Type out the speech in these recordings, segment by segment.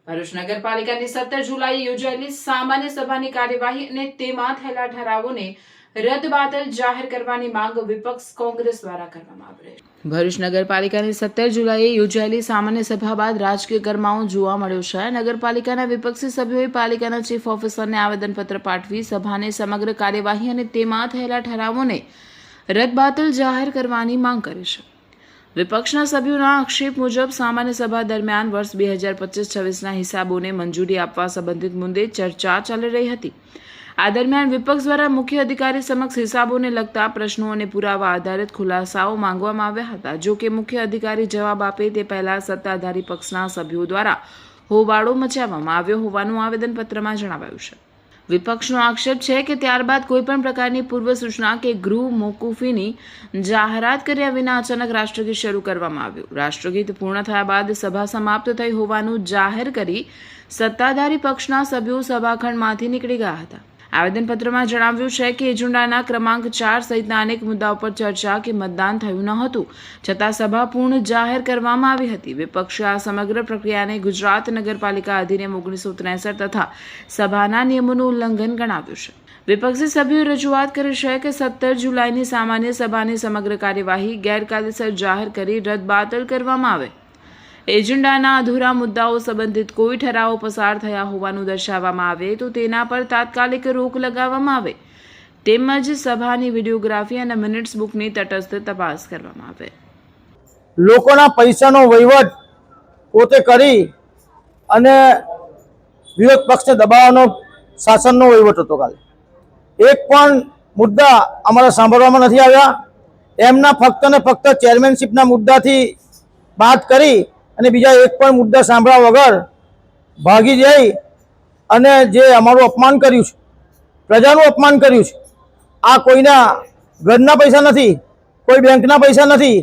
ભરૂચ નગરપાલિકાની 17 જુલાઈએ યોજાયેલી સામાન્ય સભાની કાર્યવાહી અને તેમાં થયેલા ઠરાવોને રદબાતલ જાહેર કરવાની માંગ વિપક્ષ કોંગ્રેસ દ્વારા કરવામાં આવી રહી. ભરૂચ નગરપાલિકાની 17 જુલાઈએ યોજાયેલી સામાન્ય સભા બાદ રાજકીય ગરમાવો જોવા મળ્યો છે. નગરપાલિકાના વિપક્ષી સભ્યોએ પાલિકાના ચીફ ઓફિસરને આવેદનપત્ર પાઠવી સભાની સમગ્ર કાર્યવાહી અને તેમાં થયેલા ઠરાવોને રદબાતલ જાહેર કરવાની માંગ કરી છે. વિપક્ષના સભ્યોના આક્ષેપ મુજબ સામાન્ય સભા દરમિયાન વર્ષ 2025-26ના હિસાબોને મંજૂરી આપવા સંબંધિત મુદ્દે ચર્ચા ચાલી રહી હતી. આ દરમિયાન વિપક્ષ દ્વારા મુખ્ય અધિકારી સમક્ષ હિસાબોને લગતા પ્રશ્નો અને પુરાવા આધારિત ખુલાસાઓ માંગવામાં આવ્યા હતા. જો કે મુખ્ય અધિકારી જવાબ આપે તે પહેલા સત્તાધારી પક્ષના સભ્યો દ્વારા હોબાળો મચાવવામાં આવ્યો હોવાનું આવેદનપત્રમાં જણાવાયું છે. વિપક્ષનો આક્ષેપ છે કે ત્યારબાદ કોઈપણ પ્રકારની પૂર્વ સૂચના કે ગૃહ મોકૂફીની જાહેરાત કર્યા વિના અચાનક રાષ્ટ્રગીત શરૂ કરવામાં આવ્યું. રાષ્ટ્રગીત પૂર્ણ થયા બાદ સભા સમાપ્ત થઈ હોવાનું જાહેર કરી સત્તાધારી પક્ષના સભ્યો સભાખંડમાંથી નીકળી ગયા હતા. આવેદનપત્રમાં જણાવ્યું છે કે એજન્ડાના ક્રમાંક 4 સહિતના અનેક મુદ્દાઓ પર ચર્ચા કે મતદાન થયું ન હતું, છતાં સભા પૂર્ણ જાહેર કરવામાં આવી હતી. વિપક્ષે આ સમગ્ર પ્રક્રિયાને ગુજરાત નગરપાલિકા અધિનિયમ 1963 તથા સભાના નિયમોનું ઉલ્લંઘન ગણાવ્યું છે. વિપક્ષી સભ્યોએ રજૂઆત કરી છે કે 17 જુલાઈની સામાન્ય સભાની સમગ્ર કાર્યવાહી ગેરકાયદેસર જાહેર કરી રદબાતલ કરવામાં આવે. એજન્ડાના અધૂરા મુદ્દાઓ સંબંધિત કોઈ ઠરાવો પસાર થયા હોવાનું દર્શાવવામાં આવે તો તેના પર તાત્કાલિક રોક લગાવવામાં આવે, તેમજ સભાની વિડીયોગ્રાફી અને મિનિટ્સ બુકની તટસ્થ તપાસ કરવામાં આવે. લોકોના પૈસાનો વહીવટ પોતે કરી અને વિરોધ પક્ષને દબાવવાનો શાસનનો વહીવટ હતો. કાલે એક પણ મુદ્દા અમારા સાંભળવામાં નથી આવ્યા. એમના ફક્ત ને ફક્ત ચેરમેનશીપના મુદ્દાથી વાત કરી અને બીજા એક પણ મુદ્દા સાંભળ્યા વગર ભાગી જઈ અને જે અમારું અપમાન કર્યું છે, પ્રજાનું અપમાન કર્યું છે. આ કોઈના ઘરના પૈસા નથી, કોઈ બેંકના પૈસા નથી.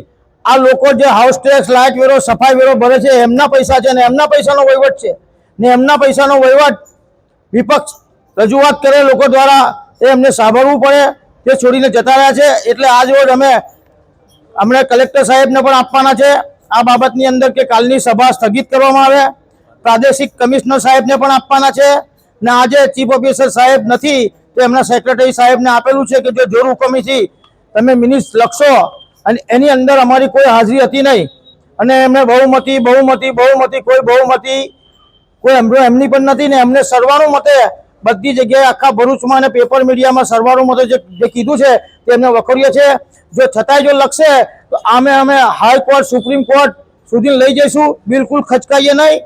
આ લોકો જે હાઉસ ટેક્સ, લાઇટ વેરો, સફાઈ વેરો ભરે છે એમના પૈસા છે અને એમના પૈસાનો વહીવટ છે ને એમના પૈસાનો વહીવટ વિપક્ષ રજૂઆત કરે લોકો દ્વારા એમને સાંભળવું પડે તે છોડીને જતા રહ્યા છે. એટલે આજ રોજ અમે કલેક્ટર સાહેબને પણ આપવાના છે આ બાબતની અંદર કે કાલની સભા સ્થગિત કરવામાં આવે. પ્રાદેશિક કમિશનર સાહેબને પણ આપવાના છે ને આજે ચીફ ઓફિસર સાહેબ નથી તો એમના સેક્રેટરી સાહેબને આપેલું છે કે જો જોર હુકમથી તમે મિનિટ્સ લખશો અને એની અંદર અમારી કોઈ હાજરી હતી નહીં અને એમને બહુમતી કોઈ એમની પણ નથી ને એમને સર્વાનુમતે બધી જગ્યાએ આખા ભરૂચમાં અને પેપર મીડિયામાં સર્વાનુમતે જે કીધું છે તે એમને વખોડીએ છે. જો છતાંય જો લખશે તો અમે હાઈકોર્ટ, સુપ્રીમ કોર્ટ સુધી લઈ જઈશું. બિલકુલ ખચકાઈએ નહીં.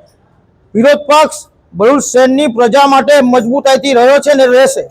વિરોધ પક્ષ ભરૂચ શહેરની પ્રજા માટે મજબૂતાઈથી રહ્યો છે ને રહેશે.